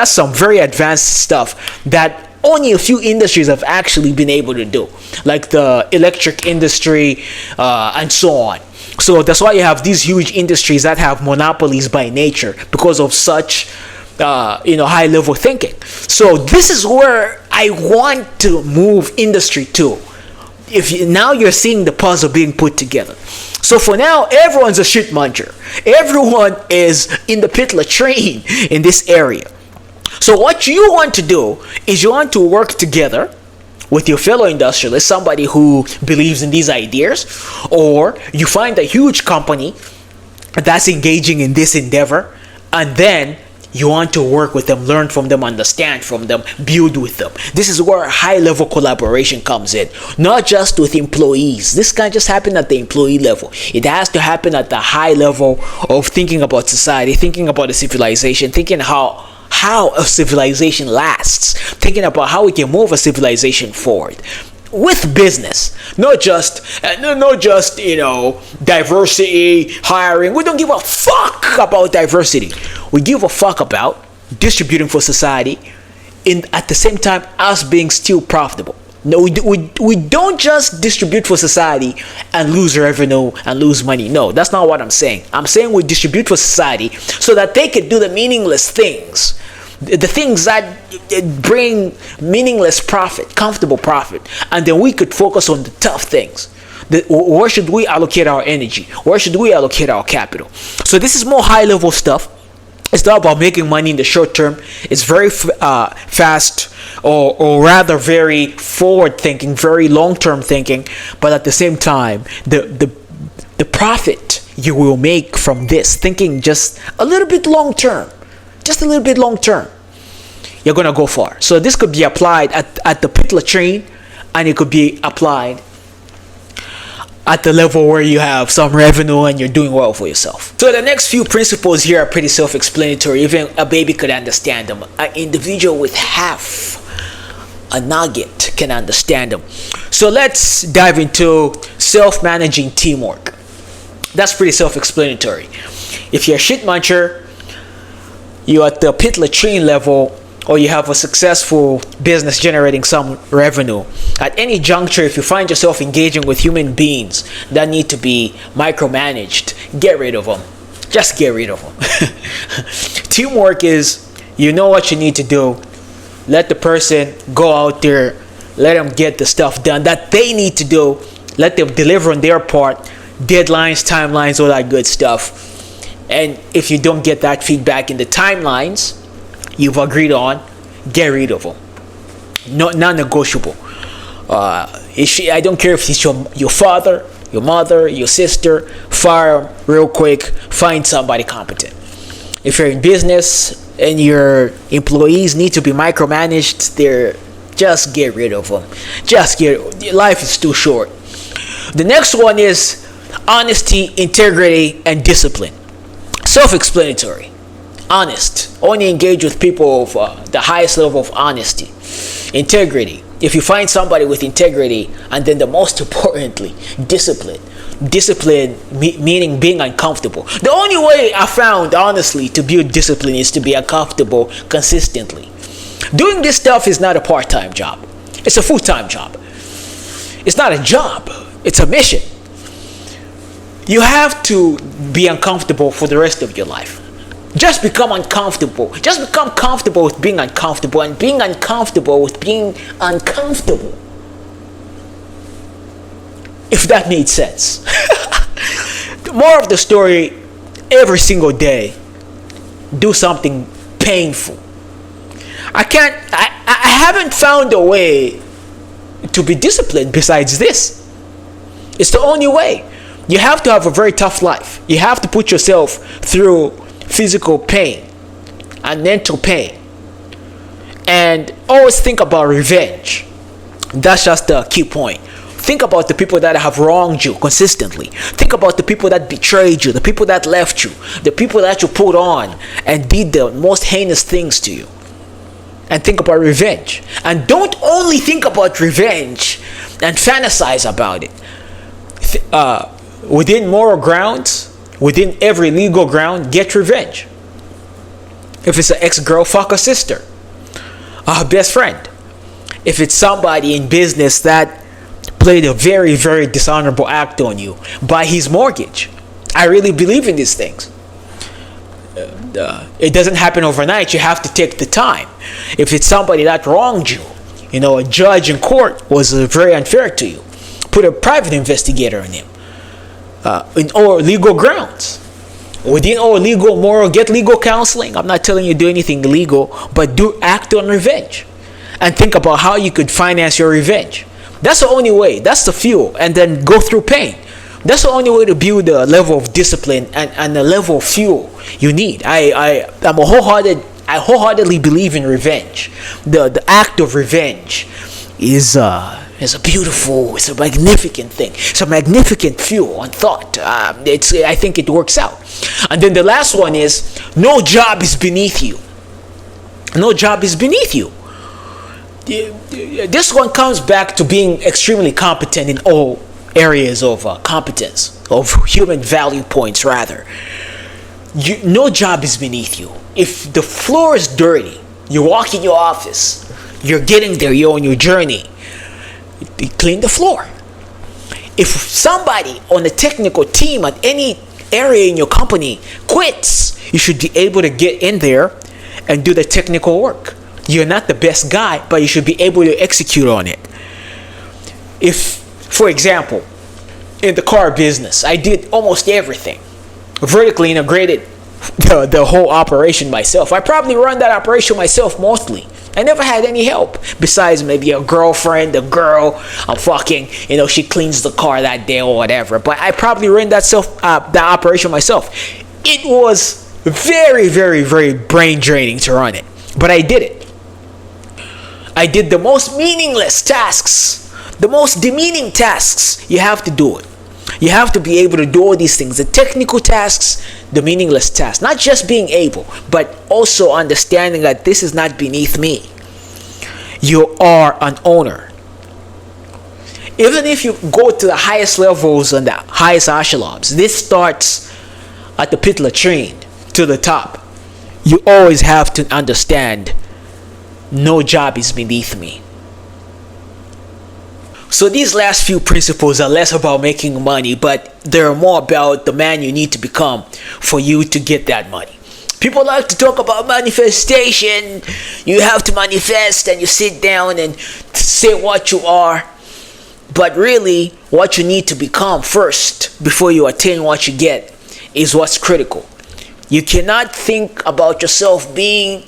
some very advanced stuff that only a few industries have actually been able to do, like the electric industry and so on. So that's why you have these huge industries that have monopolies by nature because of such high level thinking. So this is where I want to move industry to. Now you're seeing the puzzle being put together. So for now, everyone's a shit muncher. Everyone is in the pit latrine in this area. So what you want to do is you want to work together with your fellow industrialist, somebody who believes in these ideas, or you find a huge company that's engaging in this endeavor, and then you want to work with them, learn from them, understand from them, build with them. This is where high-level collaboration comes in, not just with employees. This can't just happen at the employee level. It has to happen at the high level of thinking about society, thinking about a civilization, thinking how a civilization lasts, thinking about how we can move a civilization forward with business, not just diversity, hiring. We don't give a fuck about diversity. We give a fuck about distributing for society, at the same time us being still profitable. No, we don't just distribute for society and lose revenue and lose money. No, that's not what I'm saying. I'm saying we distribute for society so that they can do the meaningless things, the things that bring meaningless profit, comfortable profit, and then we could focus on the tough things. Where should we allocate our energy? Where should we allocate our capital? So this is more high-level stuff. It's not about making money in the short term. It's very fast, or rather very forward-thinking, very long-term thinking. But at the same time, the profit you will make from this, thinking just a little bit long-term, you're going to go far. So this could be applied at the pit latrine, and it could be applied at the level where you have some revenue and you're doing well for yourself. So the next few principles here are pretty self-explanatory. Even a baby could understand them. An individual with half a nugget can understand them. So let's dive into self-managing teamwork. That's pretty self-explanatory. If you're a shit muncher, you're at the pit latrine level, or you have a successful business generating some revenue, at any juncture, if you find yourself engaging with human beings that need to be micromanaged, get rid of them. Just get rid of them. Teamwork is, you know what you need to do. Let the person go out there, let them get the stuff done that they need to do. Let them deliver on their part, deadlines, timelines, all that good stuff. And if you don't get that feedback in the timelines you've agreed on, get rid of them. Non-negotiable. I don't care if it's your father, your mother, your sister. Fire them real quick. Find somebody competent. If you're in business and your employees need to be micromanaged, just get rid of them. Life is too short. The next one is honesty, integrity, and discipline. Self-explanatory. Honest. Only engage with people of the highest level of honesty. Integrity. If you find somebody with integrity, and then the most importantly, discipline. Discipline meaning being uncomfortable. The only way I found, honestly, to build discipline is to be uncomfortable consistently. Doing this stuff is not a part-time job. It's a full-time job. It's not a job. It's a mission. You have to be uncomfortable for the rest of your life. Just become uncomfortable. Just become comfortable with being uncomfortable, and being uncomfortable with being uncomfortable. If that made sense. The more of the story, every single day, do something painful. I haven't found a way to be disciplined besides this. It's the only way. You have to have a very tough life. You have to put yourself through physical pain and mental pain. And always think about revenge. That's just the key point. Think about the people that have wronged you consistently. Think about the people that betrayed you, the people that left you, the people that you put on and did the most heinous things to you. And think about revenge. And don't only think about revenge and fantasize about it. Within moral grounds, within every legal ground, get revenge. If it's an ex-girl, fuck a sister, a best friend. If it's somebody in business that played a very, very dishonorable act on you, buy his mortgage. I really believe in these things. It doesn't happen overnight. You have to take the time. If it's somebody that wronged you, a judge in court was very unfair to you, put a private investigator on him. In all legal grounds, within all legal, moral, get legal counseling. I'm not telling you do anything illegal, but do act on revenge, and think about how you could finance your revenge. That's the only way. That's the fuel. And then go through pain. That's the only way to build a level of discipline and a level of fuel you need. I wholeheartedly believe in revenge. The act of revenge is a beautiful, it's a magnificent thing. It's a magnificent fuel on thought. I think it works out. And then the last one is, no job is beneath you. No job is beneath you. This one comes back to being extremely competent in all areas of competence, of human value points rather. No job is beneath you. If the floor is dirty, you walk in your office, you're getting there, you're on your journey, you clean the floor. If somebody on the technical team at any area in your company quits, you should be able to get in there and do the technical work. You're not the best guy, but you should be able to execute on it. If, for example, in the car business, I did almost everything. Vertically integrated the whole operation myself. I probably run that operation myself mostly. I never had any help besides maybe a girlfriend, a girl I'm fucking, she cleans the car that day or whatever. But I probably ran that operation myself. It was very, very, very brain draining to run it, but I did it. I did the most meaningless tasks, the most demeaning tasks. You have to do it. You have to be able to do all these things, the technical tasks, the meaningless tasks. Not just being able, but also understanding that this is not beneath me. You are an owner. Even if you go to the highest levels and the highest echelons, this starts at the pit latrine to the top. You always have to understand, no job is beneath me. So these last few principles are less about making money, but they're more about the man you need to become for you to get that money. People like to talk about manifestation. You have to manifest, and you sit down and say what you are. But really, what you need to become first before you attain what you get is what's critical. You cannot think about yourself being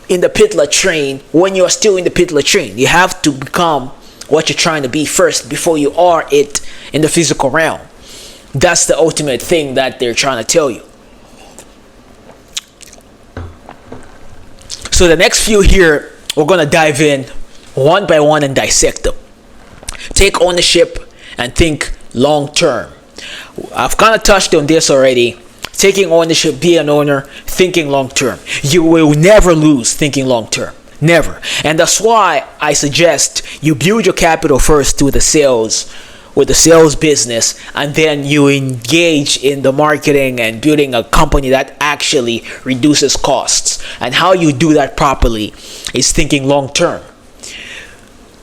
in the pit latrine when you're still in the pit latrine. You have to become what you're trying to be first before you are it in the physical realm. That's the ultimate thing that they're trying to tell you. So the next few here, we're going to dive in one by one and dissect them. Take ownership and think long term. I've kind of touched on this already. Taking ownership, be an owner, thinking long term. You will never lose thinking long term. Never. And that's why I suggest you build your capital first with the sales business, and then you engage in the marketing and building a company that actually reduces costs. And how you do that properly is thinking long term.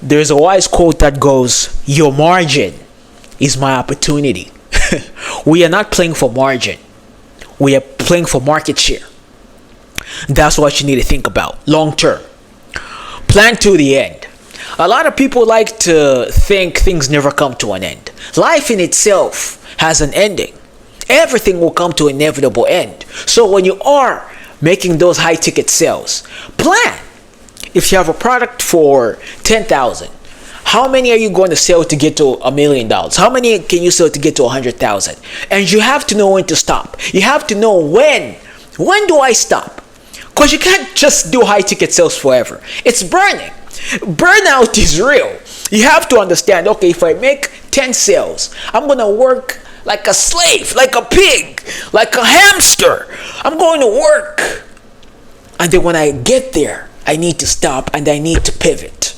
There's a wise quote that goes, "Your margin is my opportunity." We are not playing for margin. We are playing for market share. That's what you need to think about long term. Plan to the end. A lot of people like to think things never come to an end. Life in itself has an ending. Everything will come to an inevitable end. So when you are making those high ticket sales, plan. If you have a product for 10,000, how many are you going to sell to get to $1 million? How many can you sell to get to 100,000? And you have to know when to stop. You have to know when. When do I stop? Because you can't just do high ticket sales forever. It's burning. Burnout is real. You have to understand, okay, if I make 10 sales, I'm going to work like a slave, like a pig, like a hamster. I'm going to work. And then when I get there, I need to stop and I need to pivot.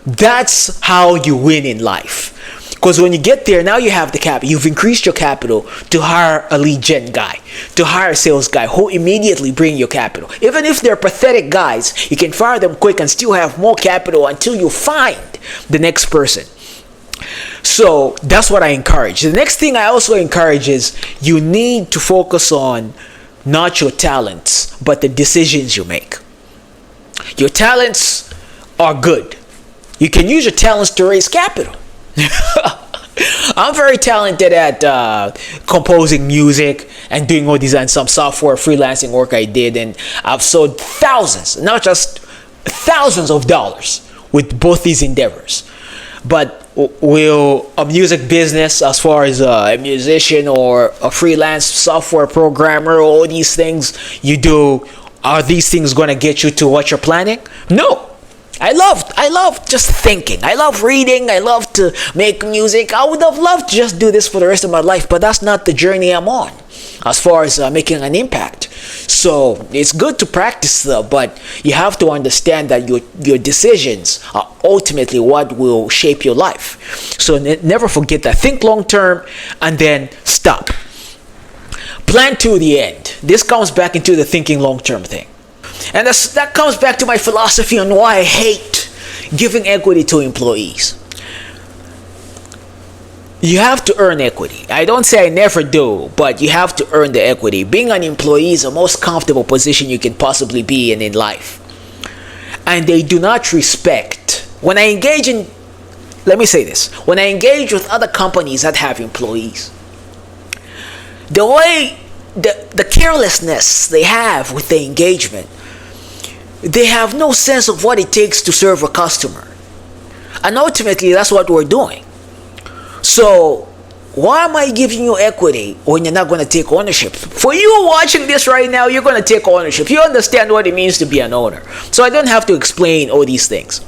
That's how you win in life. Because when you get there, now you have the capital. You've increased your capital to hire a lead gen guy, to hire a sales guy who immediately bring your capital. Even if they're pathetic guys, you can fire them quick and still have more capital until you find the next person. So that's what I encourage. The next thing I also encourage is you need to focus on not your talents, but the decisions you make. Your talents are good. You can use your talents to raise capital. I'm very talented at composing music and doing all these and some software freelancing work I did, and I've sold thousands, not just thousands of dollars with both these endeavors. But will a music business, as far as a musician or a freelance software programmer, all these things you do, are these things going to get you to what you're planning? No. I love just thinking. I love reading. I love to make music. I would have loved to just do this for the rest of my life, but that's not the journey I'm on as far as making an impact. So it's good to practice though, but you have to understand that your decisions are ultimately what will shape your life. So never forget that. Think long term and then stop. Plan to the end. This comes back into the thinking long term thing. And that comes back to my philosophy on why I hate giving equity to employees. You have to earn equity. I don't say I never do, but you have to earn the equity. Being an employee is the most comfortable position you can possibly be in life. And they do not respect. When I engage in, let me say this, when I engage with other companies that have employees, the way, the carelessness they have with the engagement, they have no sense of what it takes to serve a customer. And ultimately, that's what we're doing. So, why am I giving you equity when you're not going to take ownership? For you watching this right now, you're going to take ownership. You understand what it means to be an owner. So I don't have to explain all these things.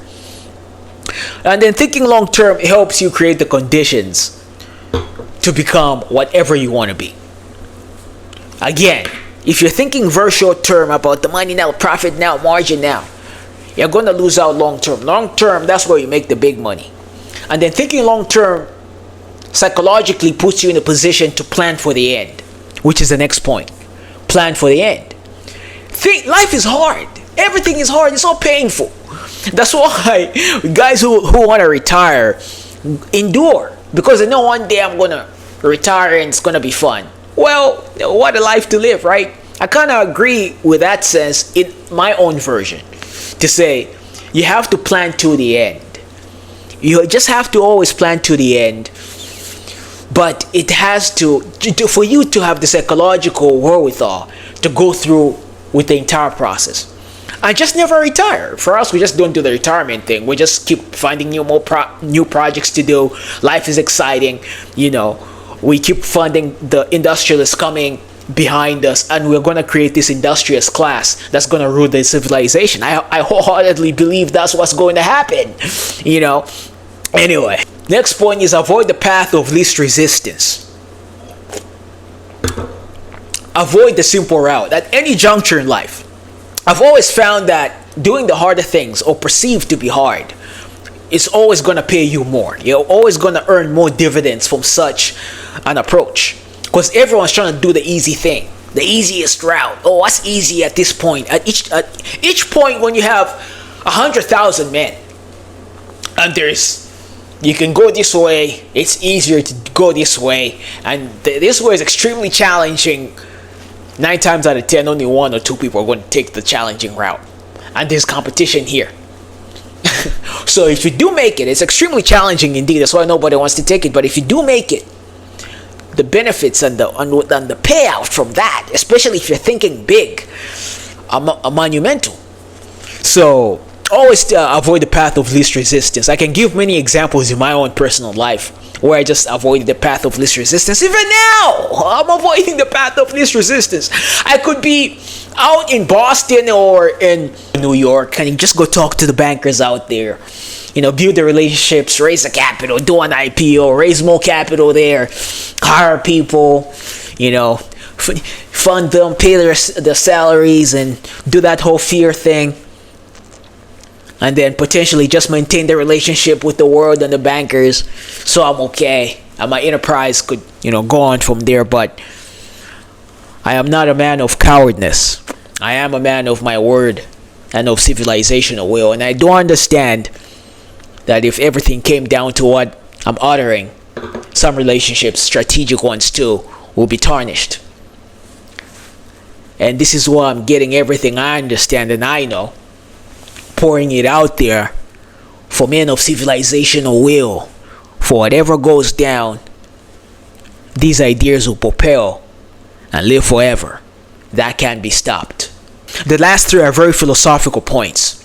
And then thinking long term helps you create the conditions to become whatever you want to be. Again, if you're thinking very short term about the money now, profit now, margin now, you're going to lose out long term. Long term, that's where you make the big money. And then thinking long term psychologically puts you in a position to plan for the end, which is the next point. Plan for the end. Life is hard. Everything is hard. It's all painful. That's why guys who want to retire endure, because they know one day I'm going to retire and it's going to be fun. Well, what a life to live, right? I kind of agree with that sense in my own version, to say you have to plan to the end. You just have to always plan to the end. But it has to, for you to have the psychological wherewithal to go through with the entire process. I just never retire. For us, we just don't do the retirement thing. We just keep finding new projects to do. Life is exciting. You know, we keep funding the industrialists coming behind us, and we're going to create this industrialist class that's going to rule the civilization. I wholeheartedly believe that's what's going to happen. You know, anyway. Next point is avoid the path of least resistance. avoid the simple route at any juncture in life. I've always found that doing the harder things, or perceived to be hard, is always going to pay you more. You're always going to earn more dividends from such an approach, because everyone's trying to do the easy thing, the easiest route. Oh, what's easy at this point? At each point, when you have 100,000 men, and you can go this way, it's easier to go this way, and this way is extremely challenging. 9 times out of 10, only 1 or 2 people are going to take the challenging route, and there's competition here. So if you do make it, it's extremely challenging indeed. That's why nobody wants to take it. But if you do make it, the benefits and the payout from that, especially if you're thinking big, are monumental. So always avoid the path of least resistance. I can give many examples in my own personal life where I just avoided the path of least resistance. Even now, I'm avoiding the path of least resistance. I could be out in Boston or in New York, and you just go talk to the bankers out there. Build the relationships, raise the capital, do an IPO, raise more capital there, hire people, fund them, pay their salaries, and do that whole fear thing. And then potentially just maintain the relationship with the world and the bankers, so I'm okay. And my enterprise could, go on from there. But I am not a man of cowardness. I am a man of my word and of civilizational will. And I do understand that if everything came down to what I'm uttering, some relationships, strategic ones too, will be tarnished. And this is why I'm getting everything I understand and I know, pouring it out there for men of civilizational will. For whatever goes down, these ideas will propel and live forever. That can't be stopped. The last 3 are very philosophical points.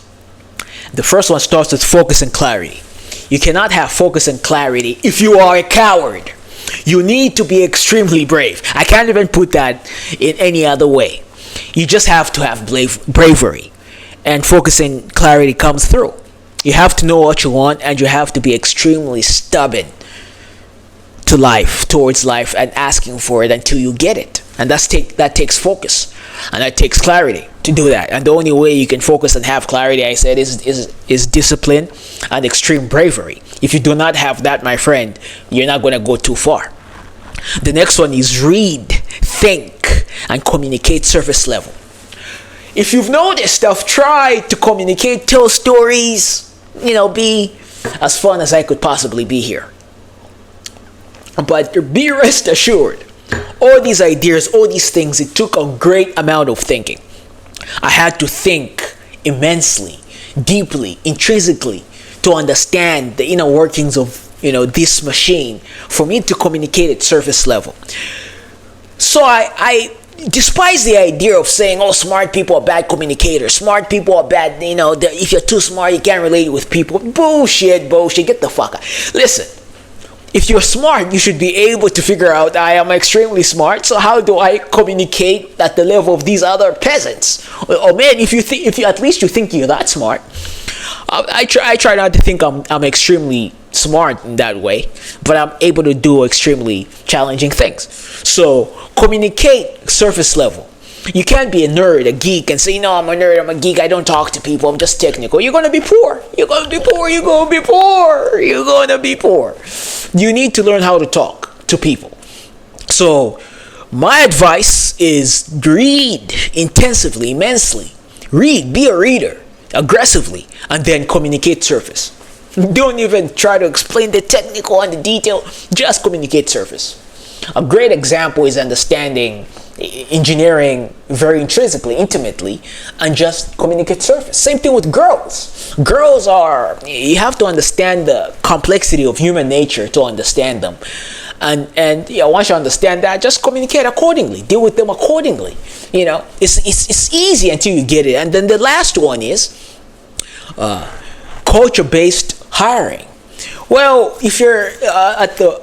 The first one starts with focus and clarity. You cannot have focus and clarity if you are a coward. You need to be extremely brave. I can't even put that in any other way. You just have to have bravery. And focus and clarity comes through. You have to know what you want, and you have to be extremely stubborn towards life, and asking for it until you get it. And that takes focus, and that takes clarity to do that. And the only way you can focus and have clarity, I said, is discipline and extreme bravery. If you do not have that, my friend, you're not going to go too far. The next one is read, think, and communicate surface level. If you've noticed, I've tried to communicate, tell stories, be as fun as I could possibly be here. But be rest assured, all these ideas, all these things, it took a great amount of thinking. I had to think immensely, deeply, intrinsically, to understand the inner workings of, this machine for me to communicate at surface level. So I despise the idea of saying, oh, smart people are bad communicators. Smart people are bad, if you're too smart, you can't relate with people. Bullshit. Get the fuck out. Listen, if you're smart, you should be able to figure out I am extremely smart. So how do I communicate at the level of these other peasants? Oh man, if you at least you think you're that smart. I try not to think I'm extremely smart in that way, but I'm able to do extremely challenging things. So communicate surface level. You can't be a nerd, a geek, and say, no, I'm a nerd, I'm a geek, I don't talk to people, I'm just technical. You're going to be poor. You need to learn how to talk to people. So my advice is read intensively, immensely. Read, be a reader, aggressively, and then communicate surface. Don't even try to explain the technical and the detail, just communicate surface. A great example is understanding engineering very intrinsically, intimately, and just communicate surface. Same thing with girls. You have to understand the complexity of human nature to understand them. And once you understand that, just communicate accordingly, deal with them accordingly. It's easy until you get it. And then the last one is culture-based hiring. Well, if you're at the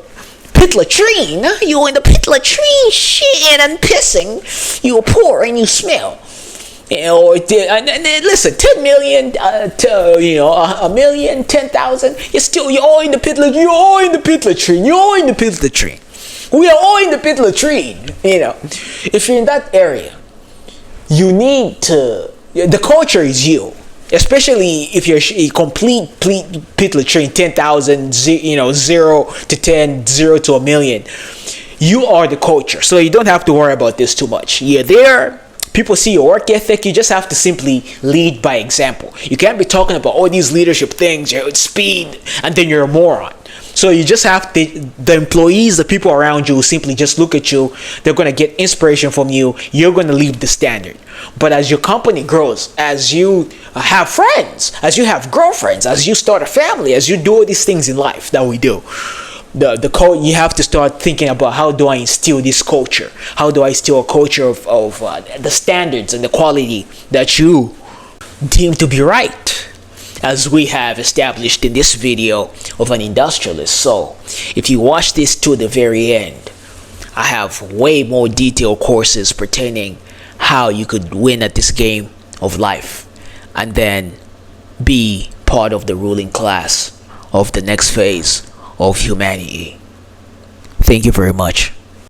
pit latrine, you in the pit latrine shitting and pissing, you're poor and you smell. Listen, 10 million a million, 10,000, you're all in the pit latrine. We are all in the pit latrine. If you're in that area, you need to. The culture is you. Especially if you're a complete pit latrine, 10,000, 0 to 10, 0 to a million. You are the culture, so you don't have to worry about this too much. You're there. People see your work ethic. You just have to simply lead by example. You can't be talking about all these leadership things, speed, and then you're a moron. So you just have the employees, the people around you, simply just look at you. They're going to get inspiration from you. You're going to leave the standard. But as your company grows, as you have friends, as you have girlfriends, as you start a family, as you do all these things in life that we do, you have to start thinking about, how do I instill this culture? How do I instill a culture of the standards and the quality that you deem to be right, as we have established in this video of an industrialist. So if you watch this to the very end, I have way more detailed courses pertaining how you could win at this game of life and then be part of the ruling class of the next phase of humanity. Thank you very much.